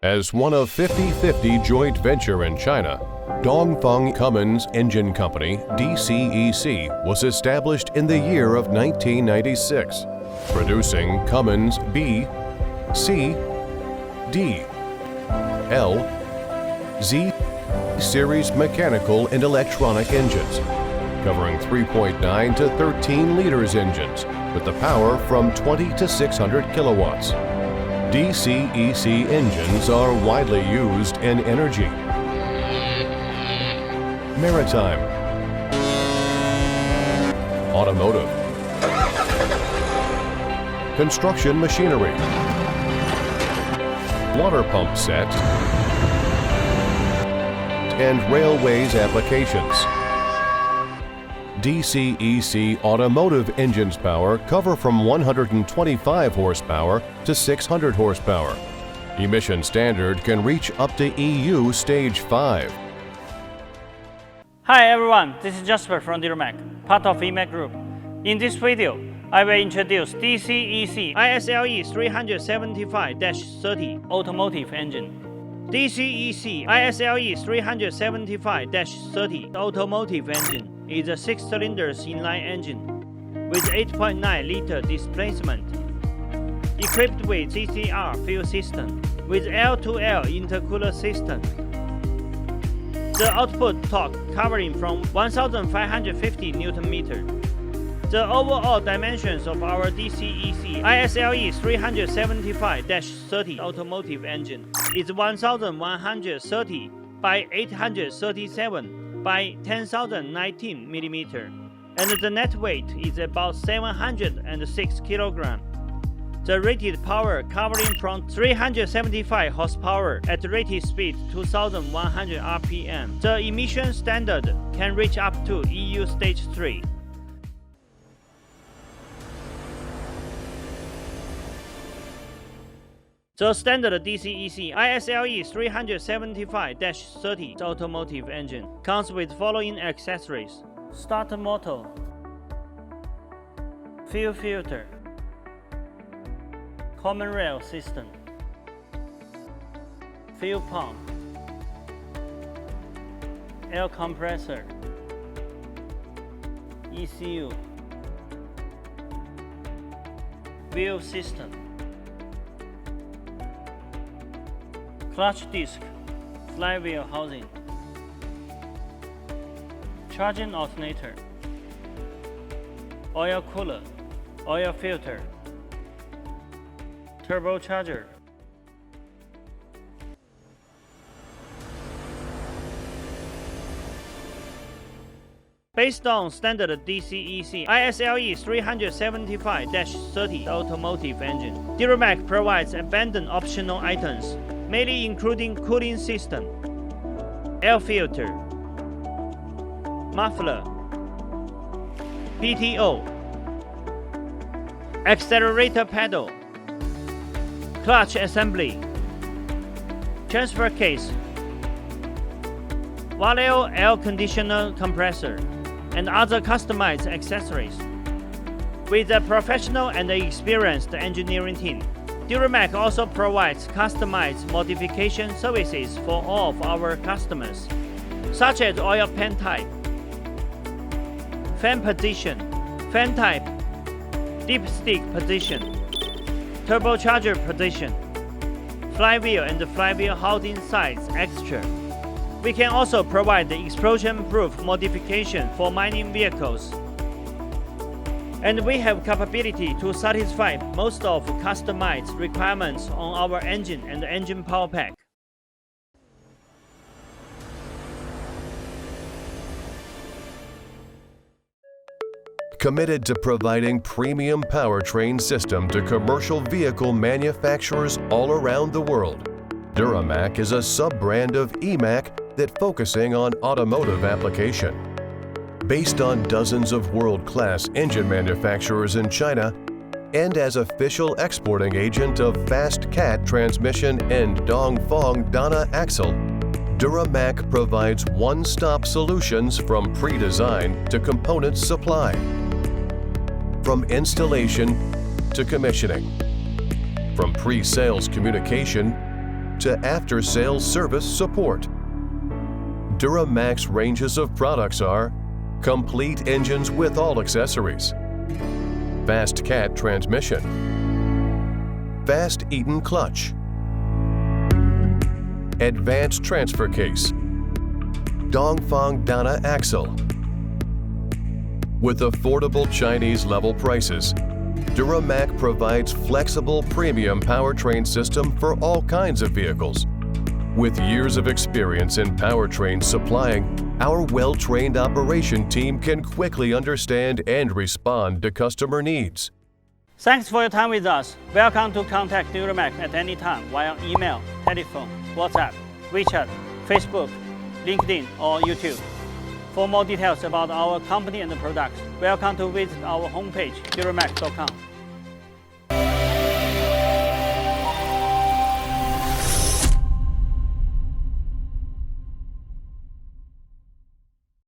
As one of 50/50 joint venture in China, Dongfeng Cummins Engine Company, DCEC, was established in the year of 1996, producing Cummins B, C, D, L, Z series mechanical and electronic engines, covering 3.9 to 13 liters engines with the power from 20 to 600 kilowatts. DCEC engines are widely used in energy, maritime, automotive, construction machinery, water pump sets, and railways applications. DCEC automotive engines power cover from 125 horsepower to 600 horsepower. Emission standard can reach up to EU Stage 5. Hi everyone, this is Jasper from DuraMac, part of EMAC Group. In this video, I will introduce DCEC ISLe375-30 automotive engine. DCEC ISLe375-30 automotive engine is a 6-cylinder inline engine with 8.9-liter displacement, equipped with CCR fuel system with L2L intercooler system. The output torque covering from 1,550 Nm. The overall dimensions of our DCEC ISLe375-30 automotive engine is 1,130 by 837 by 10,019 mm, and the net weight is about 706 kg. The rated power covering from 375 horsepower at rated speed 2,100 rpm. The emission standard can reach up to EU Stage 3. The standard DCEC ISLe375-30 automotive engine comes with following accessories: starter motor, fuel filter, common rail system, fuel pump, air compressor, ECU, wheel system, clutch disc, flywheel housing, charging alternator, oil cooler, oil filter, turbocharger. Based on standard DCEC ISLe375-30 automotive engine, DuraMac provides abundant optional items, mainly including cooling system, air filter, muffler, PTO, accelerator pedal, clutch assembly, transfer case, Valeo air conditioner compressor, and other customized accessories. With a professional and experienced engineering team, DuraMac also provides customized modification services for all of our customers, such as oil pan type, fan position, fan type, dipstick position, turbocharger position, flywheel and flywheel housing size extra. We can also provide the explosion-proof modification for mining vehicles. And we have capability to satisfy most of customized requirements on our engine and engine power pack. Committed to providing premium powertrain system to commercial vehicle manufacturers all around the world, DuraMac is a sub-brand of EMAC that focusing on automotive application. Based on dozens of world-class engine manufacturers in China, and as official exporting agent of Fast Cat transmission and Dongfeng Dana axle, DuraMac provides one-stop solutions from pre-design to component supply, from installation to commissioning, from pre-sales communication to after-sales service support. DuraMac's ranges of products are complete engines with all accessories, fast cat transmission, fast Eaton clutch, advanced transfer case, Dongfeng Dana axle. With affordable Chinese-level prices, DuraMac provides flexible premium powertrain system for all kinds of vehicles. With years of experience in powertrain supplying, our well-trained operation team can quickly understand and respond to customer needs. Thanks for your time with us. Welcome to contact DuraMac at any time via email, telephone, WhatsApp, WeChat, Facebook, LinkedIn, or YouTube. For more details about our company and products, welcome to visit our homepage, duramac.com.